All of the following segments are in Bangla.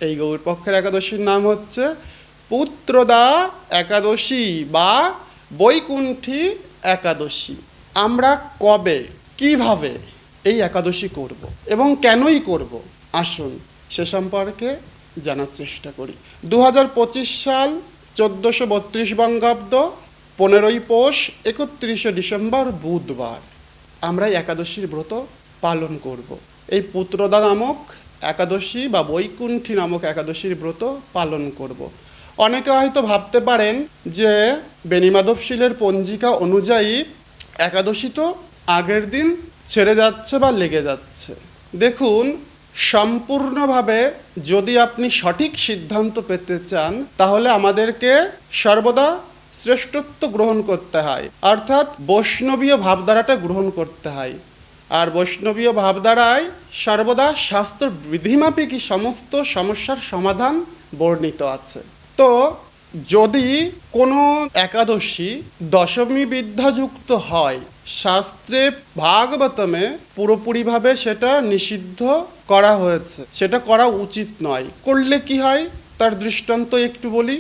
এই গৌরপক্ষের একাদশীর নাম হচ্ছে পুত্রদা একাদশী বা বৈকুণ্ঠী একাদশী। আমরা কবে, কিভাবে এই একাদশী করব এবং কেনই করব, আসুন সে সম্পর্কে জানার চেষ্টা করি। 2025 সাল 1432 বঙ্গাব্দ, 15ই পৌষ, 31শে ডিসেম্বর বুধবার আমরা এই একাদশীর ব্রত পালন করব। এই পুত্রদা নামক একাদশী বা বৈকুণ্ঠী নামক একাদশীর ব্রত পালন করব। অনেকে হয়তো ভাবতে পারেন যে বেণীমাধবশীলের পঞ্জিকা অনুযায়ী একাদশী তো আগের দিন ছেড়ে যাচ্ছে বা লেগে যাচ্ছে। দেখুন, সম্পূর্ণভাবে যদি আপনি সঠিক সিদ্ধান্ত পেতে চান তাহলে আমাদেরকে সর্বদা শ্রেষ্ঠত্ব গ্রহণ করতে হয়, অর্থাৎ বৈষ্ণবীয় ভাবধারাটা গ্রহণ করতে হয়। আর বৈষ্ণবীয় ভাবধারায় সর্বদা শাস্ত্র বিধিমাফিকই সমস্ত সমস্যার সমাধান বর্ণিত আছে। তো যদি কোনো একাদশী দশমী বিদ্যাযুক্ত হয়, শাস্ত্রে ভাগবতমে পুরোপুরিভাবে সেটা নিষিদ্ধ করা হয়েছে, সেটা করা উচিত নয়। করলে কি হয় তার দৃষ্টান্ত একটু বলি।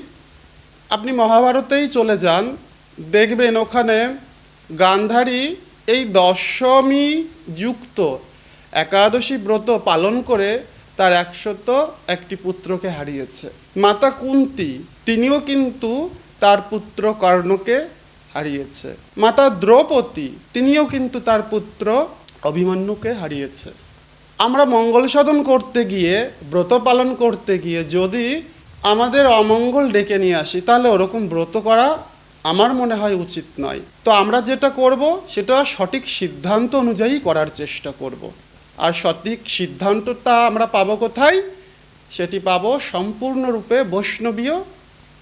আপনি মহাভারতেই চলে যান, দেখবেন ওখানে গান্ধারী এই দশমী যুক্ত একাদশী ব্রত পালন করে তার 101টি পুত্রকে হারিয়েছে। মাতা কুন্তী তিনিও কিন্তু তার পুত্র কর্ণকে হারিয়েছে। মাতা দ্রৌপদী তিনিও কিন্তু তার পুত্র অভিমন্যুকে হারিয়েছে। আমরা মঙ্গল সাধন করতে গিয়ে, ব্রত পালন করতে গিয়ে যদি আমাদের অমঙ্গল ডেকে নিয়ে আসি তাহলে ওরকম ব্রত করা আমার মনে হয় উচিত নয়। তো আমরা যেটা করব সেটা সঠিক সিদ্ধান্ত অনুযায়ী করার চেষ্টা করব। আর সঠিক সিদ্ধান্তটা আমরা পাবো কোথায়? সেটি পাবো সম্পূর্ণরূপে বৈষ্ণবীয়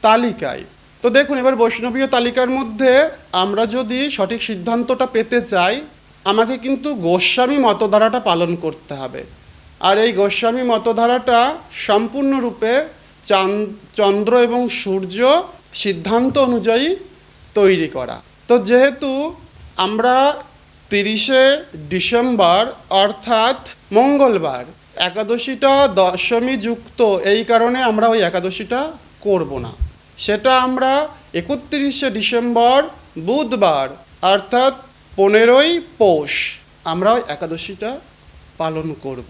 তালিকায়। তো দেখুন, এবার বৈষ্ণবীয় তালিকার মধ্যে আমরা যদি সঠিক সিদ্ধান্তটা পেতে চাই, আমাকে কিন্তু গোস্বামী মতধারাটা পালন করতে হবে। আর এই গোস্বামী মতধারাটা সম্পূর্ণরূপে চন্দ্র এবং সূর্য সিদ্ধান্ত অনুযায়ী তৈরি করা। তো যেহেতু আমরা 30শে ডিসেম্বর অর্থাৎ মঙ্গলবার একাদশীটা দশমী যুক্ত, এই কারণে আমরা ওই একাদশীটা করব না। সেটা আমরা 31শে ডিসেম্বর বুধবার অর্থাৎ 15ই পৌষ আমরা ওই একাদশীটা পালন করব।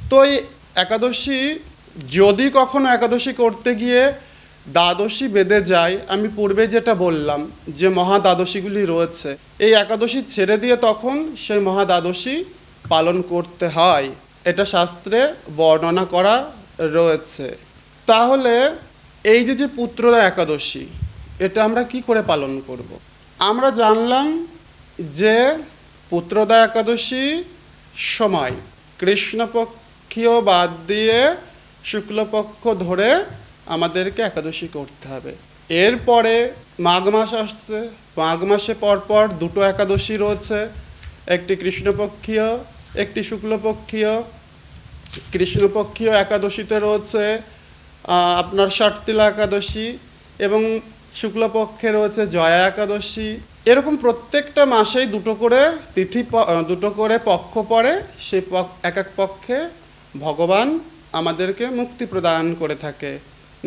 তো এই একাদশী যদি কখনো একাদশী করতে গিয়ে দ্বাদশী বেঁধে যায়, আমি পূর্বে যেটা বললাম যে মহা দ্বাদশীগুলি রয়েছে, এই একাদশী ছেড়ে দিয়ে তখন সেই মহা দ্বাদশী পালন করতে হয়, এটা শাস্ত্রে বর্ণনা করা রয়েছে। তাহলে এই যে পুত্রদা একাদশী, এটা আমরা কি করে পালন করব? আমরা জানলাম যে পুত্রদা একাদশী সময় কৃষ্ণপক্ষীয় বাদ দিয়ে শুক্লপক্ষ ধরে আমাদেরকে একাদশী করতে হবে। এরপরে মাঘ মাস আসছে, মাঘ মাসে পরপর দুটো একাদশী রয়েছে, একটি কৃষ্ণপক্ষীয়, একটি শুক্লপক্ষীয়। কৃষ্ণপক্ষীয় একাদশীতে রয়েছে আপনার ষটতিলা একাদশী এবং শুক্লপক্ষে রয়েছে জয়া একাদশী। এরকম প্রত্যেকটা মাসেই দুটো করে তিথি, দুটো করে পক্ষ পড়ে। সেই এক এক পক্ষে ভগবান আমাদেরকে মুক্তি প্রদান করে থাকে।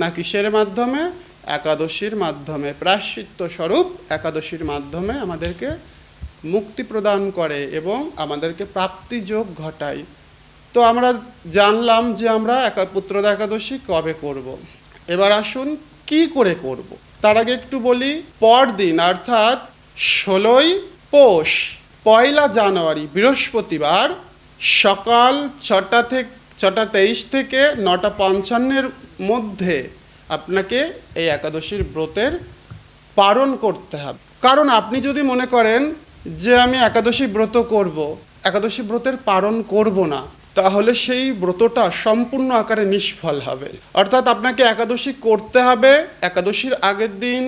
না কিসের মাধ্যমে? একাদশীর মাধ্যমে, প্রায়শ্চিত্ত স্বরূপ একাদশীর মাধ্যমে আমাদেরকে মুক্তি প্রদান করে এবং আমাদেরকে প্রাপ্তিযোগ ঘটায়। তো আমরা জানলাম যে আমরা পুত্রদা একাদশী কবে করব। এবার আসুন কি করে করব। তার আগে একটু বলি, পরদিন অর্থাৎ 16ই পৌষ 1 জানুয়ারি বৃহস্পতিবার সকাল 6টা 23 থেকে 9টা 55 মধ্যে আপনাকে এই একাদশীর ব্রতের পালন করতে হবে। কারণ আপনি যদি মনে করেন যে আমি একাদশী ব্রত করব, একাদশী ব্রতের পালন করব না, তাহলে সেই ব্রতটা সম্পূর্ণ আকারে নিষ্ফল হবে। অর্থাৎ আপনাকে একাদশী করতে হবে, একাদশীর আগের দিন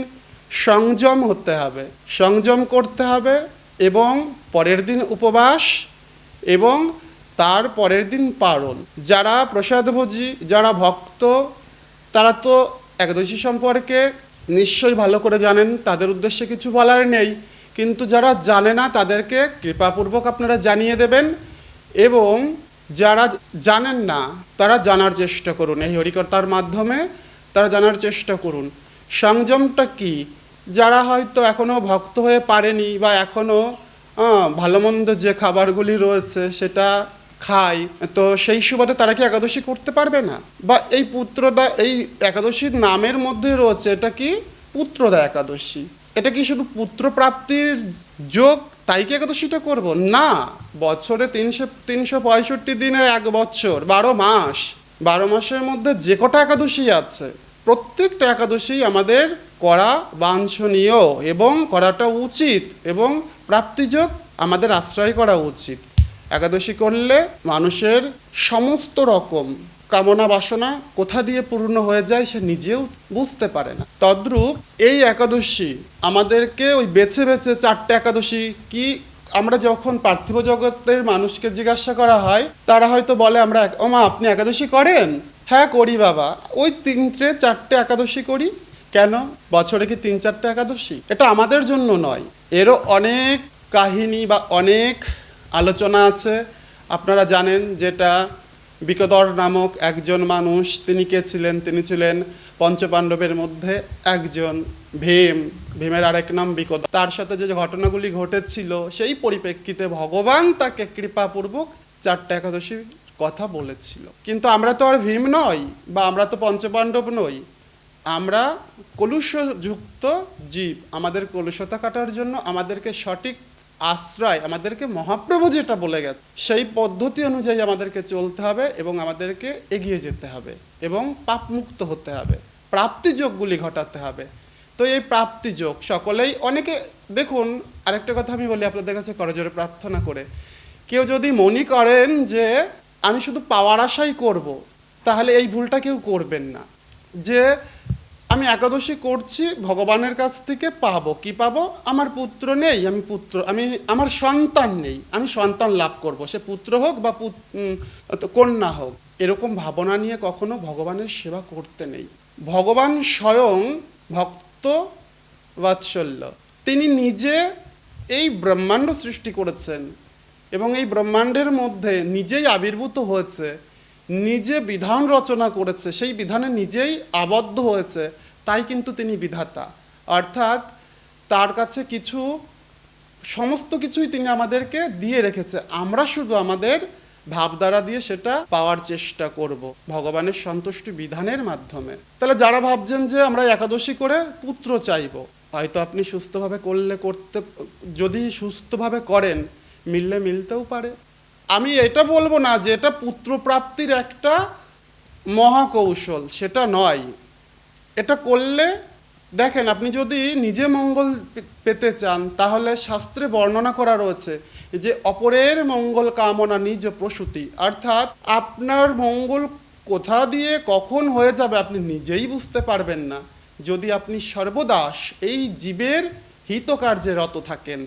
সংযম হতে হবে, সংযম করতে হবে এবং পরের দিন উপবাস এবং তার পরের দিন পালন। যারা প্রসাদভোজী, যারা ভক্ত, তারা তো একাদশী সম্পর্কে নিশ্চয়ই ভালো করে জানেন, তাদের উদ্দেশ্যে কিছু বলার নেই। কিন্তু যারা জানে না তাদেরকে কৃপাপূর্বক আপনারা জানিয়ে দেবেন। এবং যারা জানেন না তারা জানার চেষ্টা করুন, এই হরিকথার মাধ্যমে তারা জানার চেষ্টা করুন সংযমটা কি। যারা হয়তো এখনও ভক্ত হয়ে পারেনি বা এখনও ভালো মন্দ যে খাবারগুলি রয়েছে সেটা খায়, তো সেই সুবাদে তারা কি একাদশী করতে পারবে না? বা এই পুত্রদা, এই একাদশীর নামের মধ্যে রয়েছে এটা কি পুত্রদা একাদশী। এটা কি শুধু পুত্র প্রাপ্তির যোগ, তাই কি একাদশীটা করব? না, বছরে 365 দিনের 1 বছর, 12 মাস, 12 মাসের মধ্যে যে কটা একাদশী আছে প্রত্যেকটা একাদশী আমাদের করা বাঞ্ছনীয় এবং করাটা উচিত, এবং প্রাপ্তিযোগ আমাদের আশ্রয় করা উচিত। একাদশী করলে মানুষের সমস্ত রকম কামনা বাসনা কোথা দিয়ে পূর্ণ হয়ে যায় সে নিজেও বুঝতে পারে না। তদ্রূপ এই একাদশী আমাদেরকে ওই বেছে বেছে 4টে একাদশী কি, আমরা যখন পার্থিব জগতের মানুষকে জিজ্ঞাসা করা হয় তারা হয়তো বলে আমরা ও মা আপনি একাদশী করেন? হ্যাঁ করি বাবা, ওই 3-4টে একাদশী করি। কেন? বছরে কি 3-4টে একাদশী? এটা আমাদের জন্য নয়, এরও অনেক কাহিনী বা অনেক আলোচনা আছে। আপনারা জানেন যেটা বিকদর নামক একজন মানুষ, তিনি কে ছিলেন? তিনি ছিলেন পঞ্চপাণ্ডবের মধ্যে একজন, ভীমের আরেক নাম বিকদর। তার সাথে যে ঘটনাগুলি ঘটেছিল সেই পরিপ্রেক্ষিতে ভগবান তাকে কৃপাপূর্বক 4টে একাদশীর কথা বলেছিল। কিন্তু আমরা তো আর ভীম নই বা আমরা তো পঞ্চপাণ্ডব নই, আমরা কলুষযুক্ত জীব। আমাদের কলুষতা কাটার জন্য আমাদেরকে সঠিক আশ্রয়, আমাদেরকে মহাপ্রভু যেটা বলে গেছে সেই পদ্ধতি অনুযায়ী আমাদেরকে চলতে হবে এবং আমাদেরকে এগিয়ে যেতে হবে এবং পাপমুক্ত হতে হবে, প্রাপ্তিযোগগুলি ঘটাতে হবে। তো এই প্রাপ্তিযোগ সকলেই, অনেকে দেখুন, আরেকটা কথা আমি বলি আপনাদের কাছে করজোরে প্রার্থনা করে, কেউ যদি মনে করেন যে আমি শুধু পাওয়ার আশাই করব, তাহলে এই ভুলটা কেউ করবেন না। যে আমি একাদশী করছি ভগবানের কাছ থেকে পাবো কি পাবো? আমার পুত্র নেই, আমি আমার সন্তান নেই, আমি সন্তান লাভ করব, সে পুত্র হোক বা কন্যা হোক, এরকম ভাবনা নিয়ে কখনো ভগবানের সেবা করতে নেই। ভগবান স্বয়ং ভক্ত বাৎসল্য, তিনি নিজে এই ব্রহ্মাণ্ড সৃষ্টি করেছেন এবং এই ব্রহ্মাণ্ডের মধ্যে নিজেই আবির্ভূত হয়েছে, নিজে বিধান রচনা করেছে, সেই বিধানে নিজেই আবদ্ধ হয়েছে, তাই কিন্তু তিনি বিধাতা। অর্থাৎ তার কাছে কিছু, সমস্ত কিছুই তিনি আমাদেরকে দিয়ে রেখেছে, আমরা শুধু আমাদের ভাবধারা দিয়ে সেটা পাওয়ার চেষ্টা করব ভগবানের সন্তুষ্টি বিধানের মাধ্যমে। তাহলে যারা ভাবছেন যে আমরা একাদশী করে পুত্র চাইব, হয়তো আপনি সুস্থভাবে যদি সুস্থভাবে করেন মিলতেও পারে। আমি এটা বলবো না যে এটা পুত্র প্রাপ্তির একটা মহাকৌশল, সেটা নয়। এটা করলে দেখেন, আপনি যদি নিজে মঙ্গল পেতে চান তাহলে শাস্ত্রে বর্ণনা করা রয়েছে যে অপরের মঙ্গল কামনা নিজ প্রসূতি, অর্থাৎ আপনার মঙ্গল কোথা দিয়ে কখন হয়ে যাবে আপনি নিজেই বুঝতে পারবেন না যদি আপনি সর্বদা এই জীবের হিতকার্যে রত থাকেন,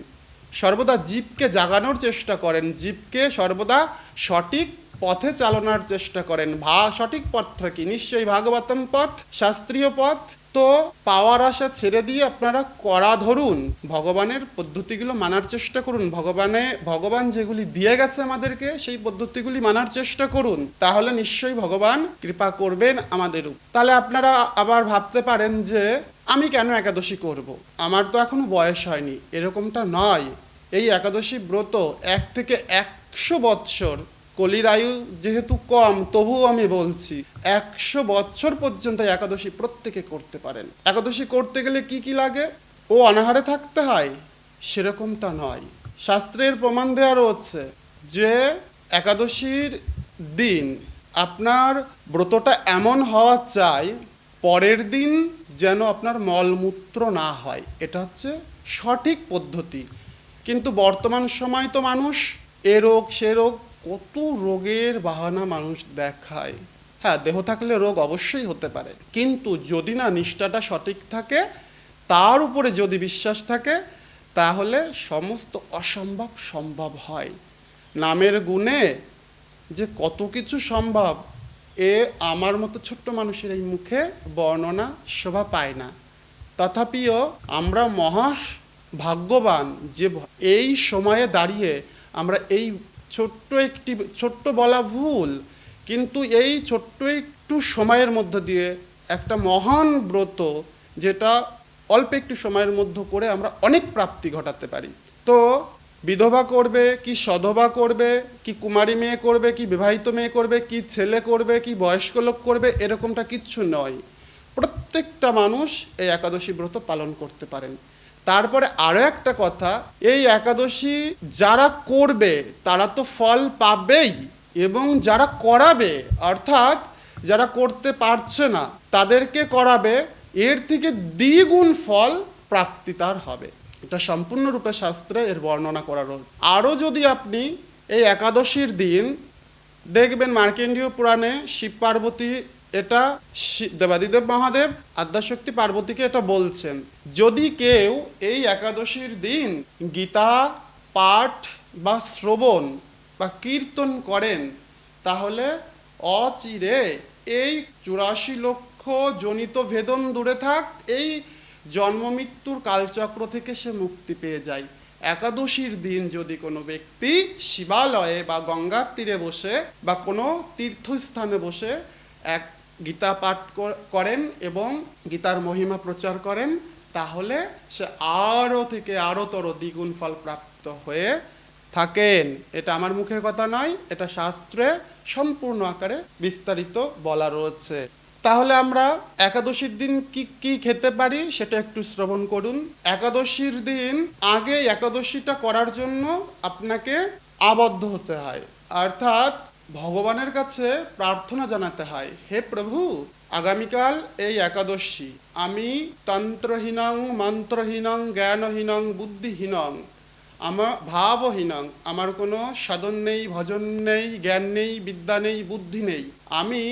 সর্বদা জীবকে জাগানোর চেষ্টা করেন, জীবকে সর্বদা সঠিক পথে চালনার চেষ্টা করেন। সঠিক পথটা কি? নিশ্চয়ই ভাগবতম পথ, শাস্ত্রীয় পথ। তো পাওয়ার আশা ছেড়ে দিয়ে আপনারা কড়া ধরুন, ভগবানের পদ্ধতিগুলো মানার চেষ্টা করুন, ভগবান যেগুলি দিয়ে গেছে আমাদেরকে সেই পদ্ধতিগুলি মানার চেষ্টা করুন, তাহলে নিশ্চয়ই ভগবান কৃপা করবেন আমাদের উপর। তাহলে আপনারা আবার ভাবতে পারেন যে আমি কেন একাদশী করব, আমার তো এখনো বয়স হয়নি, এরকমটা নয়। এই একাদশী ব্রত 1 থেকে 100 বৎসর, কলির আয়ু যেহেতু কম তবুও আমি বলছি 100 বৎসর পর্যন্ত একাদশী প্রত্যেকে করতে পারেন। একাদশী করতে গেলে কি কি লাগে? ও অনাহারে থাকতে হয়, সেরকমটা নয়। শাস্ত্রের প্রমাণ দেওয়া রয়েছে যে একাদশীর দিন আপনার ব্রতটা এমন হওয়া চাই পরের দিন যেন আপনার মলমূত্র না হয়, এটা হচ্ছে সঠিক পদ্ধতি। কিন্তু বর্তমান সময় তো মানুষ এ রোগ সে রোগ, কত রোগের বাহানা মানুষ দেখায়। হ্যাঁ, দেহ থাকলে রোগ অবশ্যই হতে পারে, কিন্তু যদি না নিষ্ঠাটা সঠিক থাকে, তার উপরে যদি বিশ্বাস থাকে, তাহলে সমস্ত অসম্ভব সম্ভব হয়। নামের গুণে যে কত কিছু সম্ভব, এ আমার মতো ছোট্ট মানুষের এই মুখে বর্ণনা শোভা পায় না। তথাপিও আমরা মহা ভাগ্যবান যে এই সময়ে দাঁড়িয়ে আমরা এই ছোট্ট বলা ভুল, কিন্তু এই ছোট্ট একটু সময়ের মধ্য দিয়ে একটা মহান ব্রত, যেটা অল্প একটু সময়ের মধ্যে করে আমরা অনেক প্রাপ্তি ঘটাতে পারি। তো বিধবা করবে কি সধবা করবে কি কুমারী মেয়ে করবে কি বিবাহিত মেয়ে করবে কি ছেলে করবে কি বয়স্ক লোক করবে, এরকমটা কিচ্ছু নয়। প্রত্যেকটা মানুষ এই একাদশী ব্রত পালন করতে পারেন। তারপরে আরও একটা কথা, এই একাদশী যারা করবে তারা তো ফল পাবেই, এবং যারা করাবে অর্থাৎ যারা করতে পারছে না তাদেরকে করাবে, এর থেকে দ্বিগুণ ফল প্রাপ্তি তার হবে। এটা সম্পূর্ণরূপে শাস্ত্রে এর বর্ণনা করা রয়েছে। আরও যদি আপনি এই একাদশীর দিন দেখবেন মার্কেন্ডীয় পুরাণে শিব পার্বতী এটা দেবাদিদেব মহাদেব আদ্যাশক্তি পার্বতীকে এটা বলছেন, যদি কেউ এই একাদশীর দিন গীতা পাঠ বা শ্রবণ বা কীর্তন করেন, তাহলে অচিরে এই 84 লক্ষ জনিত ভেদন দূরে থাক, এই জন্ম মৃত্যুর কালচক্র থেকে সে মুক্তি পেয়ে যায়। একাদশীর দিন যদি কোনো ব্যক্তি শিবালয়ে বা গঙ্গার তীরে বসে বা কোনো তীর্থস্থানে বসে এক গীতা পাঠ করেন এবং গীতার মহিমা প্রচার করেন, তাহলে সে আরও থেকে আরোতর দ্বিগুণ ফল প্রাপ্ত হয়ে থাকেন। এটা আমার মুখের কথা নয়, এটা শাস্ত্রে সম্পূর্ণ আকারে বিস্তারিত বলা রয়েছে। তাহলে আমরা একাদশীর দিন কি কি খেতে পারি সেটা একটু শ্রবণ করুন। একাদশীর দিন আগে একাদশীটা করার জন্য আপনাকে আবদ্ধ হতে হয়, অর্থাৎ ভগবানের কাছে প্রার্থনা জানাতে হয়, হে প্রভু, আগামীকাল এই একাদশী, আমি তন্ত্রহীনং মন্ত্রহীনং জ্ঞানহীনং বুদ্ধিহীনং আমার ভাবহীনং, আমার কোনো সাধন নেই, ভজন নেই, জ্ঞান নেই, বিদ্যা নেই, বুদ্ধি নেই, আমি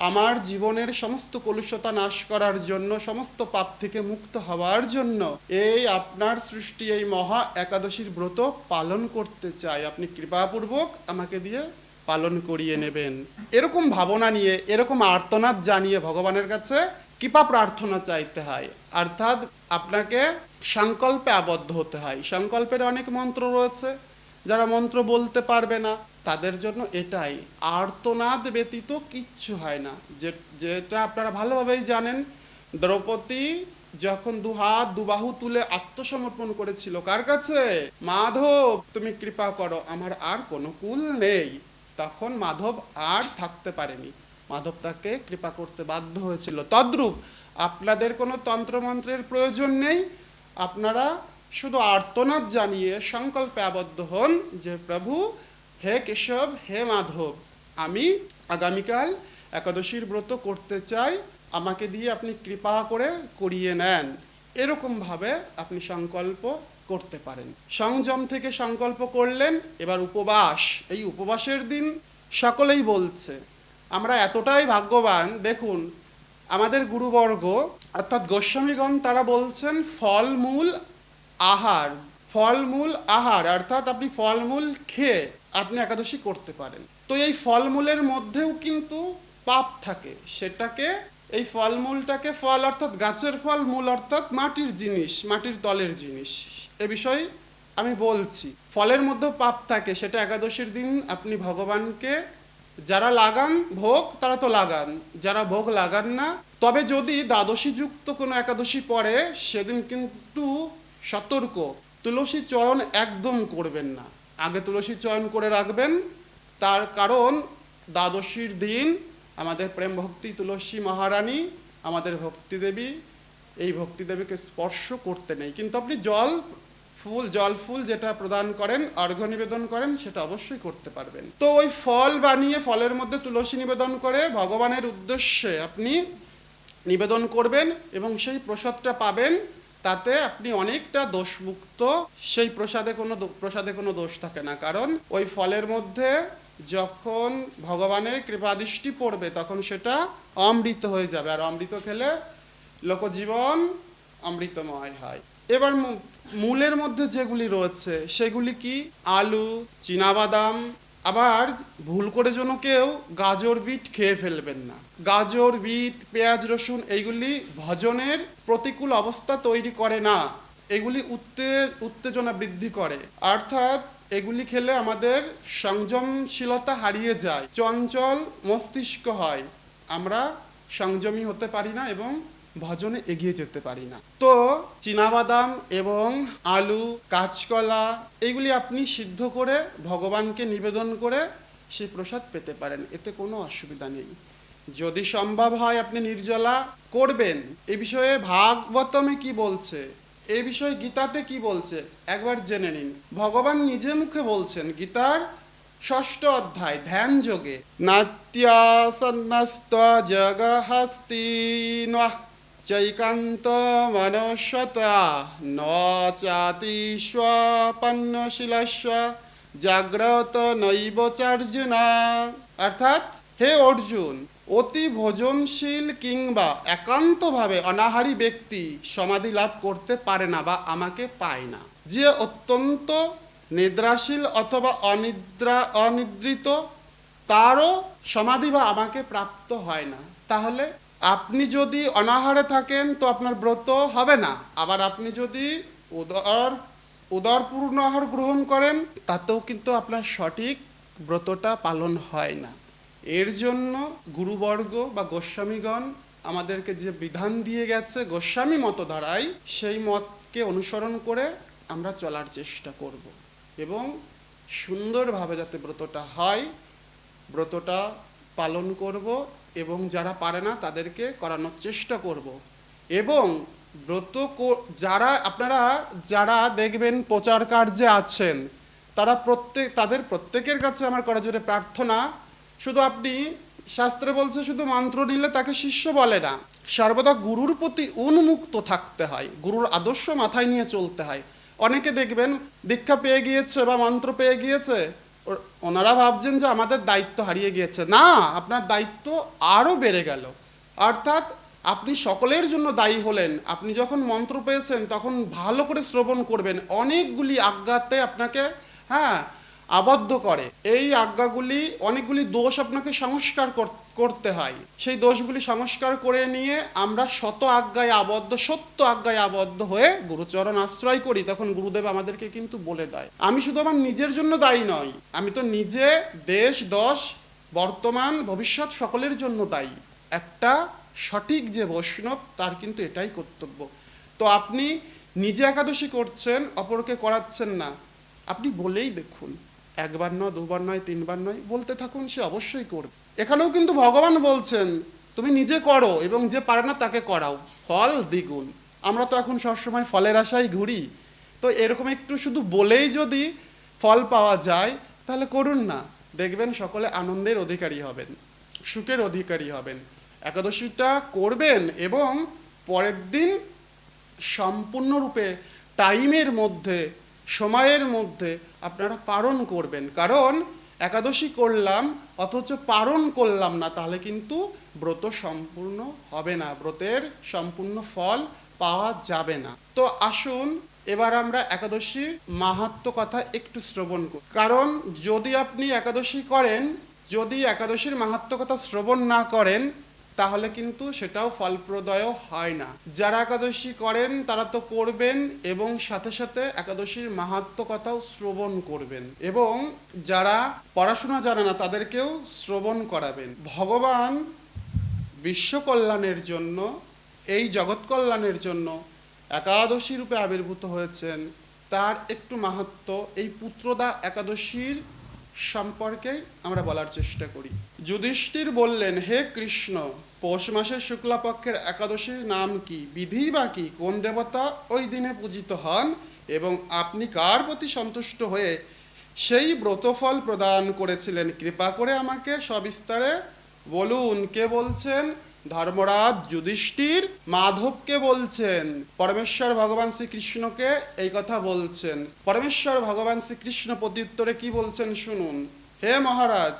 আমার জীবনের সমস্ত কলুষতা নাশ করার জন্য, সমস্ত পাপ থেকে মুক্ত হওয়ার জন্য এই আপনার সৃষ্টি এই মহা একাদশীর ব্রত পালন করতে চাই, আপনি কৃপাপূর্বক আমাকে দিয়ে পালন করিয়ে নেবেন। এরকম ভাবনা নিয়ে, এরকম আর্তনাদ জানিয়ে ভগবানের কাছে কৃপা প্রার্থনা চাইতে হয়, অর্থাৎ আপনাকে সংকল্পে আবদ্ধ হতে হয়। সংকল্পের অনেক মন্ত্র রয়েছে, যারা মন্ত্র বলতে পারবে না তাদের জন্য এটাই, আর্তনাদ ব্যতীত কিচ্ছু হয় না। যেটা আপনারা ভালোভাবেই জানেন, দ্রৌপদী যখন দুহাত দুবাহু তুলে আত্মসমর্পণ করেছিল কার কাছে? মাধব, তুমি কৃপা করো, আমার আর কোনো কুল নেই, তখন মাধব আর থাকতে পারেনি, মাধব তাকে কৃপা করতে বাধ্য হয়েছিল। তদ্রূপ আপনাদের কোনো তন্ত্রমন্ত্রের প্রয়োজন নেই, আপনারা শুধু আর্তনাদ জানিয়ে সংকল্পে আবদ্ধ হন যে প্রভু, হে কেশব, হে মাধব, আমি আগামীকাল একাদশীর ব্রত করতে চাই, আমাকে দিয়ে আপনি কৃপা করে করিয়ে নেন। এরকমভাবে আপনি সংকল্প করতে পারেন। সংযম থেকে সংকল্প করলেন। এবার উপবাস, এই উপবাসের দিন সকলেই বলছে আমরা এতটাই ভাগ্যবান। দেখুন আমাদের গুরুবর্গ অর্থাৎ গোস্বামীগণ তারা বলছেন ফলমূল আহার অর্থাৎ আপনি ফলমূল খেয়ে আপনি একাদশী করতে পারেন। তো এই ফলমূলের মধ্যেও কিন্তু পাপ থাকে, সেটাকে এই ফলমূলটাকে, ফল অর্থাৎ গাছের ফল, মূল অর্থাৎ মাটির জিনিস, মাটির তলের জিনিস, এ বিষয়ে আমি বলছি। ফলের মধ্যেও পাপ থাকে, সেটা একাদশীর দিন আপনি ভগবানকে যারা লাগান ভোগ তারা তো লাগান, যারা ভোগ লাগান না, তবে যদি দ্বাদশী যুক্ত কোনো একাদশী পড়ে সেদিন কিন্তু সতর্ক, তুলসী চয়ন একদম করবেন না। আগে তুলসী চয়ন করে রাখবেন, তার কারণ দ্বাদশীর দিন আমাদের প্রেম ভক্তি তুলসী মহারানী, আমাদের ভক্তি দেবী, এই ভক্তি দেবীকে স্পর্শ করতে নেই। কিন্তু আপনি জল ফুল যেটা প্রদান করেন, অর্ঘ্য নিবেদন করেন, সেটা অবশ্যই করতে পারবেন। তো ওই ফল বানিয়ে ফলের মধ্যে তুলসী নিবেদন করে ভগবানের উদ্দেশ্যে আপনি নিবেদন করবেন এবং সেই প্রসাদটা পাবেন, তাতে আপনি অনেকটা দোষমুক্ত। সেই প্রসাদে কোনো দোষ থাকে না, কারণ ওই ফলের মধ্যে যখন ভগবানের কৃপাদৃষ্টি পড়বে তখন সেটা অমৃত হয়ে যাবে, আর অমৃত খেলে লোকজীবন অমৃতময় হয়। এবার মূলের মধ্যে যেগুলি রয়েছে সেগুলি কি? আলু, চীনাবাদাম, আবার ভুল করে যেন কেউ গাজর বিট খেয়ে ফেলবেন না। গাজর বিট পেঁয়াজ রসুন এইগুলি ভজনের প্রতিকূল অবস্থা তৈরি করে না, এগুলি উত্তেজনা বৃদ্ধি করে। অর্থাৎ এগুলি খেলে আমাদের সংযমশীলতা হারিয়ে যায়, চঞ্চল মস্তিষ্ক হয়, আমরা সংযমী হতে পারি না এবং ভজনে এগিয়ে যেতে পারি না। তো চীনাবাদাম এবং আলু, কাঁচকলা এগুলি আপনি সিদ্ধ করে ভগবানকে নিবেদন করে সেই প্রসাদ পেতে পারেন, এতে কোনো অসুবিধা নেই। যদি সম্ভব হয় আপনি নির্জলা করবেন। এ বিষয়ে ভাগবতমে কি বলছে, এই বিষয়ে গীতাতে কি বলছে একবার জেনে নিন। ভগবান নিজে মুখে বলছেন গীতার ৬ষ্ঠ অধ্যায় ধ্যান যোগে, নাট্যাসন্নস্ত জগহস্তি চৈকান্ত মনস্বতা ন চাতিষ্বপন্নশীলস্য জাগ্রত নৈব চার্জুনা। অর্থাৎ হে অর্জুন, অতি ভোজনশীল কিংবা একান্তভাবে অনাহারী ব্যক্তি সমাধি লাভ করতে পারে না বা আমাকে পায় না। যে অত্যন্ত নিদ্রাশীল অথবা অনিদ্রিত তারও সমাধি বা আমাকে প্রাপ্ত হয় না। তাহলে আপনি যদি অনাহারে থাকেন তো আপনার ব্রত হবে না, আবার আপনি যদি উদরপূর্ণ আহার গ্রহণ করেন তাতেও কিন্তু আপনার সঠিক ব্রতটা পালন হয় না। এর জন্য গুরুবর্গ বা গোস্বামীগণ আমাদেরকে যে বিধান দিয়ে গেছে গোস্বামী মতধারায়, সেই মতকে অনুসরণ করে আমরা চলার চেষ্টা করব এবং সুন্দরভাবে যাতে ব্রতটা হয় ব্রতটা পালন করব এবং যারা পারে না তাদেরকে করানোর চেষ্টা করব। এবং ব্রত যারা দেখবেন প্রচার কার্যে আছেন তাদের প্রত্যেকের কাছে আমার করা জোরে প্রার্থনা, শুধু আপনি শাস্ত্রে বলছে শুধু মন্ত্র নিলে তাকে শিষ্য বলে না, সর্বদা গুরুর প্রতি উন্মুক্ত থাকতে হয়, গুরুর আদর্শ মাথায় নিয়ে চলতে হয়। অনেকে দেখবেন দীক্ষা পেয়ে গিয়েছে বা মন্ত্র পেয়ে গিয়েছে, ওনারা ভাবছেন যে আমাদের দায়িত্ব হারিয়ে গিয়েছে। না, আপনার দায়িত্ব আরও বেড়ে গেল। অর্থাৎ আপনি সকলের জন্য দায়ী হলেন। আপনি যখন মন্ত্র পেয়েছেন তখন ভালো করে শ্রবণ করবেন। অনেকগুলি আজ্ঞাতে আপনাকে আবদ্ধ করে, এই আজ্ঞাগুলি অনেকগুলি দোষ আপনাকে সংস্কার করতে হয়। সেই দোষগুলি সংস্কার করে নিয়ে আমরা সত্য আজ্ঞায় আবদ্ধ হয়ে গুরুচরণ আশ্রয় করি। তখন গুরুদেব আমাদেরকে কিন্তু বলে দেয়, আমি শুধু আমার নিজের জন্য দায়ী নই, আমি তো নিজে, দেশ, দশ, বর্তমান, ভবিষ্যৎ সকলের জন্য দায়ী। একটা সঠিক যে বৈষ্ণব তার কিন্তু এটাই কর্তব্য। তো আপনি নিজে একাদশী করছেন, অপরকে করাচ্ছেন না, আপনি বলেই দেখুন, একবার নয়, দুবার নয়, তিনবার নয়, বলতে থাকুন, সে অবশ্যই করবে। এখানেও কিন্তু ভগবান বলছেন তুমি নিজে করো এবং যে পারে না তাকে করাও, ফল দ্বিগুণ। আমরা তো এখন সবসময় ফলের আশায় ঘুরি, তো এরকম একটু শুধু বলেই যদি ফল পাওয়া যায় তাহলে করুন না, দেখবেন সকলে আনন্দের অধিকারী হবেন, সুখের অধিকারী হবেন। একাদশীটা করবেন এবং পরের দিন সম্পূর্ণরূপে টাইমের মধ্যে, সময়ের মধ্যে আপনারা পালন করবেন। কারণ একাদশী করলাম অথচ পালন করলাম না, তাহলে কিন্তু ব্রত সম্পূর্ণ হবে না, ব্রতের সম্পূর্ণ ফল পাওয়া যাবে না। তো আসুন এবার আমরা একাদশী মাহাত্ম্য কথা একটু শ্রবণ করি। কারণ যদি আপনি একাদশী করেন, যদি একাদশীর মাহাত্ম্য কথা শ্রবণ না করেন তাহলে কিন্তু সেটাও ফলপ্রদয় হয় না। যারা একাদশী করেন তারা তো করবেন এবং সাথে সাথে একাদশীর মাহাত্ম্য কথাও শ্রবণ করবেন, এবং যারা পড়াশোনা জানে না তাদেরকেও শ্রবণ করাবেন। ভগবান বিশ্ব কল্যাণের জন্য, এই জগৎ কল্যাণের জন্য একাদশী রূপে আবির্ভূত হয়েছেন। তার একটু মাহাত্ম্য এই পুত্রদা একাদশীর সম্পর্কেই আমরা বলার চেষ্টা করি। যুধিষ্ঠির বললেন, হে কৃষ্ণ, পৌষ মাসের শুক্লাপক্ষের একাদশীর নাম কি, বিধি বা কি, কোন দেবতা ওই দিনে পূজিত হন এবং আপনি কার প্রতি সন্তুষ্ট হয়ে সেই ব্রতফল প্রদান করেছিলেন, কৃপা করে আমাকে সবিস্তারে বলুন। কে বলছেন? ধর্মরাজ যুধিষ্ঠির মাধবকে বলছেন, পরমেশ্বর ভগবান শ্রীকৃষ্ণকে এই কথা বলছেন। পরমেশ্বর ভগবান শ্রীকৃষ্ণ প্রত্যুত্তরে কি বলছেন শুনুন। হে মহারাজ,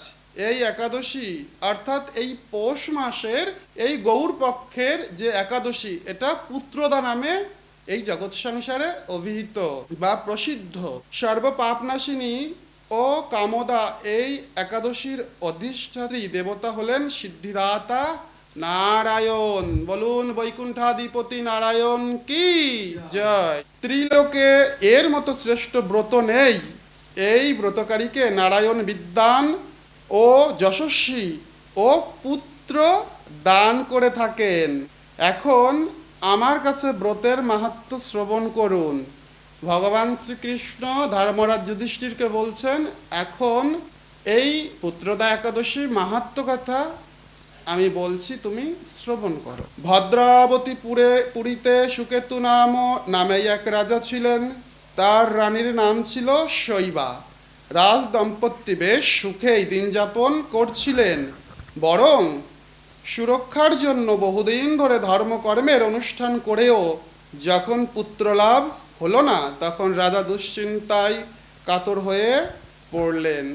এই একাদশী অর্থাৎ এই পৌষ মাসের এই গৌর পক্ষের যে একাদশী, এটা পুত্রদা নামে এই জগৎ সংসারে অভিহিত বা প্রসিদ্ধ। সর্বপাপনাশিনী ও কামদা এই একাদশীর অধিষ্ঠাত্রী দেবতা হলেন সিদ্ধিদাতা নারায়ণ। বলুন বৈকুণ্ঠাধিপতি নারায়ণ কি জয়। ত্রিলোকে এর মতো শ্রেষ্ঠ ব্রত নেই এই ব্রতকারীকে নারায়ণ বিদ্বান ও যশস্বী ও পুত্র দান করে থাকেন। এখন আমার কাছে ব্রতের মাহাত্ম্য শ্রবণ করুন। ভগবান শ্রীকৃষ্ণ ধর্মরাজ যুধিষ্ঠিরকে বলছেন, এখন এই পুত্রদা একাদশী মাহাত্ম্য কথা আমি বলছি, তুমি শ্রবণ করো। ভদ্রাবতী পুরীতে সুকেতু নামে এক রাজা ছিলেন। তার রানীর নাম ছিল শৈবা। রাজ দম্পতি বেশ সুখেই দিন যাপন করছিলেন, বরং সুরক্ষার জন্য বহুদিন ধরে ধর্মকর্মের অনুষ্ঠান করেও যখন পুত্রলাভ হলো না, তখন রাজা দুশ্চিন্তায় কাতর হয়ে পড়লেন।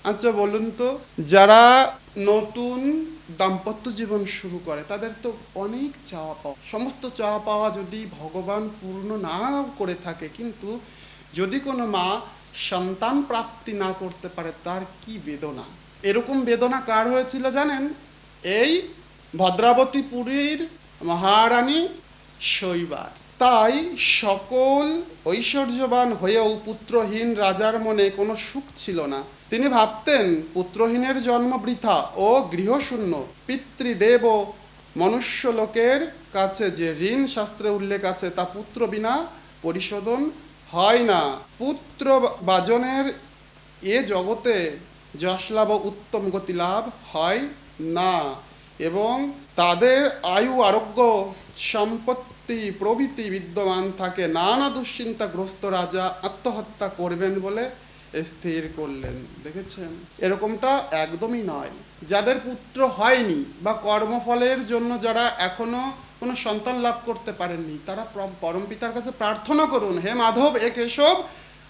আচ্ছা বলুন তো, যারা নতুন দাম্পত্য জীবন শুরু করে তাদের তো অনেক চাওয়া পাওয়া, সমস্ত চাওয়া পাওয়া যদি ভগবান পূর্ণ না করে থাকে, কিন্তু যদি কোনো মা সন্তান প্রাপ্তি না করতে পারে তার কি বেদনা। এরকম বেদনা কার হয়েছিল জানেন? এই ভদ্রাবতী পুরীর মহারানী শৈবার। তাই সকল ঐশ্বর্যবান হয়েও পুত্রহীন রাজার মনে কোনো সুখ ছিল না। তিনি ভাবতেন, পুত্রহীনের জন্ম বৃথা ও গৃহশূন্য। পিতৃদেব মনুষ্য লোকের কাছে যে ঋণ শাস্ত্রে উল্লেখ আছে তা পুত্র বিনা পরিশোধন হয় না। পুত্র বাজনের এ জগতে যশলাভ উত্তম গতি লাভ হয় না, এবং তাদের আয়ু আরোগ্য সম্পত্তি প্রভৃতি বিদ্যমান থাকে। নানা দুশ্চিন্তাগ্রস্ত রাজা আত্মহত্যা করবেন বলে স্থির করলেন। দেখেছেন, এরকমটা একদমই নয়। যাদের পুত্র হয়নি বা কর্মফলের জন্য যারা এখনো কোনো সন্তান লাভ করতে পারেননি, তারা পরম পিতার কাছে প্রার্থনা করুন, হে মাধব, এ কেশব,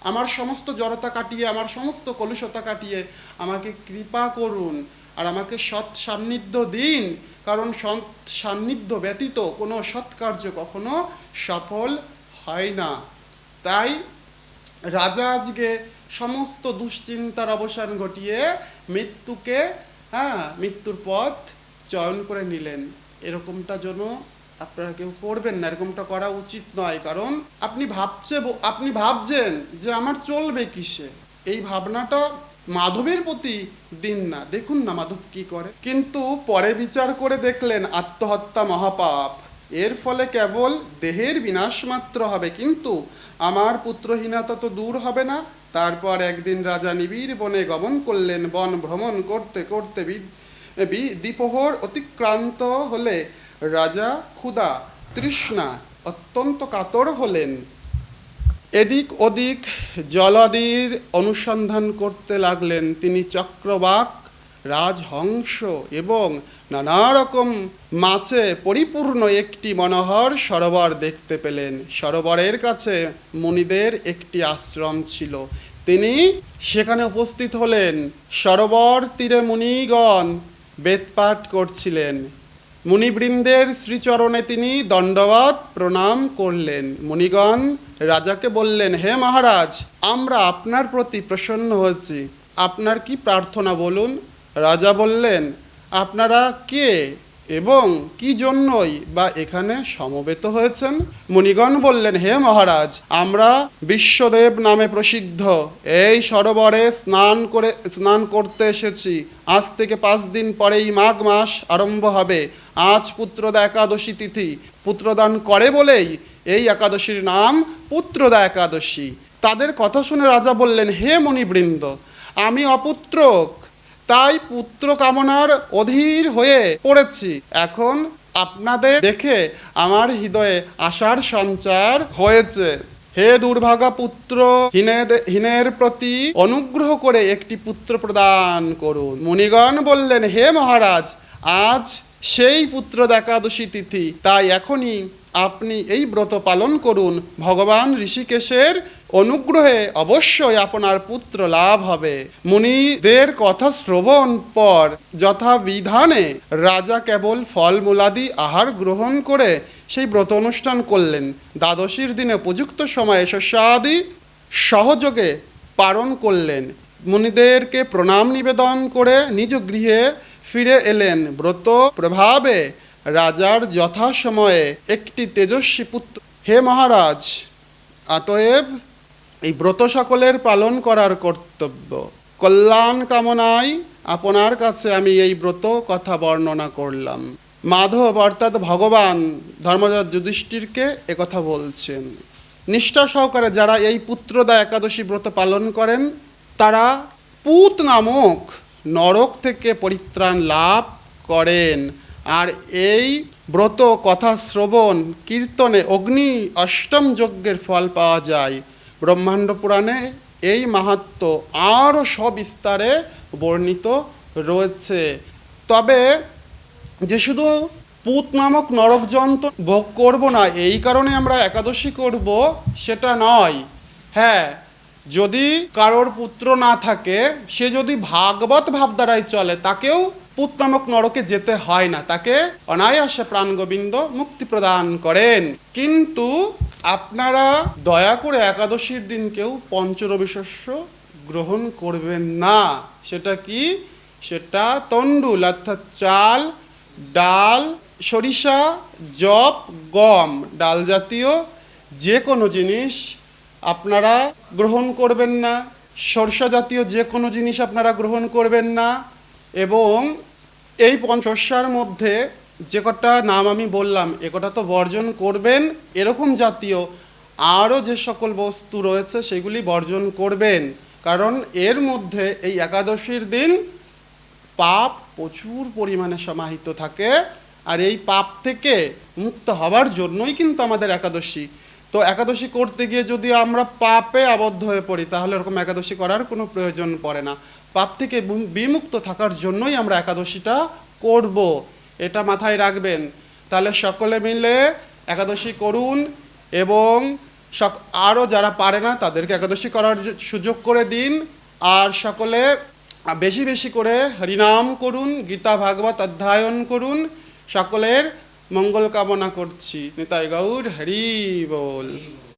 আমার সমস্ত জড়তা কাটিয়ে, আমার সমস্ত কলুষতা কাটিয়ে আমাকে কৃপা করুন আর আমাকে সৎ সান্নিধ্য দিন, কারণ সৎ সান্নিধ্য ব্যতীত কোনো সৎকার্য কখনো সফল হয় না। তাই রাজা আজকে সমস্ত দুশ্চিন্তার অবসান ঘটিয়ে মৃত্যুর পথ চয়ন করে নিলেন। এরকমটা যেন আপনারা কেউ করবেন না, এরকমটা করা উচিত নয়। কারণ আপনি ভাবছেন যে আমার চলবে কিসে, এই ভাবনাটা মাধবের প্রতি দিন না। দেখুন না মাধব কি করে। কিন্তু পরে বিচার করে দেখলেন আত্মহত্যা মহাপাপ, এর ফলে কেবল দেহের বিনাশ মাত্র হবে, কিন্তু আমার পুত্রহীনতা তো দূর হবে না। তারপর একদিন রাজা নিবিড় বনে গমন করলেন। বন ভ্রমণ করতে করতে দ্বিপ্রহর অতিক্রান্ত হলে রাজা ক্ষুধা তৃষ্ণা অত্যন্ত কাতর হলেন। এদিক ওদিক জলাদির অনুসন্ধান করতে লাগলেন। তিনি চক্রবাক, রাজহংস এবং নানা রকম মাছে পরিপূর্ণ একটি মনোহর সরোবর দেখতে পেলেন। সরোবরের কাছে মুনিদের একটি আশ্রম ছিল। তিনি সেখানে উপস্থিত হলেন। সরোবর তীরে মুনিগণ বেদপাঠ করছিলেন। মুনিবৃন্দের শ্রীচরণে তিনি দণ্ডবত প্রণাম করলেন। মুনিগণ রাজাকে বললেন, হে মহারাজ, আমরা আপনার প্রতি প্রসন্ন হয়েছি, আপনার কি প্রার্থনা বলুন। রাজা বললেন, আপনারা কে এবং কি জন্যই বা এখানে সমবেত হয়েছেন? মুনিগণ বললেন, হে মহারাজ, আমরা বিশ্বদেব নামে প্রসিদ্ধ এই সরোবরে স্নান করতে এসেছি। আজ থেকে 5 দিন পরেই মাঘ মাস আরম্ভ হবে। আজ পুত্রদা একাদশী তিথি। পুত্রদান করে বলেই এই একাদশীর নাম পুত্রদা একাদশী। তাদের কথা শুনে রাজা বললেন, হে মুনিবৃন্দ, আমি অপুত্রক, তাই পুত্র কামনার অধীর হয়ে পড়েছি। এখন আপনাদের দেখে আমার হৃদয়ে আশার সঞ্চার হয়েছে। হে দুর্ভাগা পুত্র হীনের প্রতি অনুগ্রহ করে একটি পুত্র প্রদান করুন। মুনিগণ বললেন, হে মহারাজ, আজ সেই পুত্রদা একাদশী তিথি, তাই এখনই আপনি এই ব্রত পালন করুন। ভগবান ঋষিকেশের অনুগ্রহে অবশ্যই আপনার পুত্র লাভ হবে। মুনিদের কথা শ্রবণ পর যথাবিধানে রাজা কেবল ফলমূলাদি আহার গ্রহণ করে সেই ব্রত অনুষ্ঠান করলেন। দ্বাদশীর দিনে উপযুক্ত সময়ে শস্যাদি সহযোগে পালন করলেন। মুনিদেরকে প্রণাম নিবেদন করে নিজ গৃহে ফিরে এলেন। ব্রত প্রভাবে রাজার যথাসময়ে একটি তেজস্বী পুত্র। হে মহারাজ, অতএব এই ব্রত সকলের পালন করার কর্তব্য। কল্যাণ কামনায় আপনার কাছে আমি এই ব্রত কথা বর্ণনা করলাম। মাধব অর্থাৎ ভগবান ধর্মরাজ যুধিষ্ঠিরকে একথা বলছেন। নিষ্ঠা সহকারে যারা এই পুত্রদা একাদশী ব্রত পালন করেন তারা পুত নামক নরক থেকে পরিত্রাণ লাভ করেন। আর এই ব্রত কথা শ্রবণ কীর্তনে অগ্নি অষ্টম যজ্ঞের ফল পাওয়া যায়। ব্রহ্মাণ্ড পুরাণে এই মাহাত্ম্য আরও সবিস্তারে বর্ণিত রয়েছে। তবে যে শুধু পুত নামক নরক যন্ত্র ভোগ করব না এই কারণে আমরা একাদশী করব সেটা নয়। হ্যাঁ, যদি কারোর পুত্র না থাকে, সে যদি ভাগবত ভাবধারায় চলে, তাকেও পুত নামক নরকে যেতে হয় না, তাকে অনায়াসে প্রাণ গোবিন্দ মুক্তি প্রদান করেন। কিন্তু আপনারা দয়া করে একাদশীর দিন কেউ পঞ্চরবি শস্য গ্রহণ করবেন না। সেটা কি? সেটা তণ্ডুল অর্থাৎ চাল, ডাল, সরিষা, যব, গম, ডাল জাতীয় যে কোনো জিনিস আপনারা গ্রহণ করবেন না। সরষা জাতীয় যে কোনো জিনিস আপনারা গ্রহণ করবেন না। এবং এই পঞ্চশস্যার মধ্যে যে কটা নাম আমি বললাম এ কটা তো বর্জন করবেন। এরকম জাতীয় আরও যে সকল বস্তু রয়েছে সেগুলি বর্জন করবেন। কারণ এর মধ্যে এই একাদশীর দিন পাপ প্রচুর পরিমাণে সমাহিত থাকে। আর এই পাপ থেকে মুক্ত হওয়ার জন্যই কিন্তু আমাদের একাদশী। তো একাদশী করতে গিয়ে যদি আমরা পাপে আবদ্ধ হয়ে পড়ি তাহলে এরকম একাদশী করার কোনো প্রয়োজন পড়ে না। পাপ থেকে বিমুক্ত থাকার জন্যই আমরা একাদশীটা করব, এটা মাথায় রাখবেন। তাহলে সকলে মিলে একাদশী করুন এবং আরও যারা পারে না তাদেরকে একাদশী করার সুযোগ করে দিন। আর সকলে বেশি বেশি করে হরিনাম করুন, গীতা ভাগবত অধ্যয়ন করুন। সকলের মঙ্গল কামনা করছি। নিতাই গৌর হরি বল।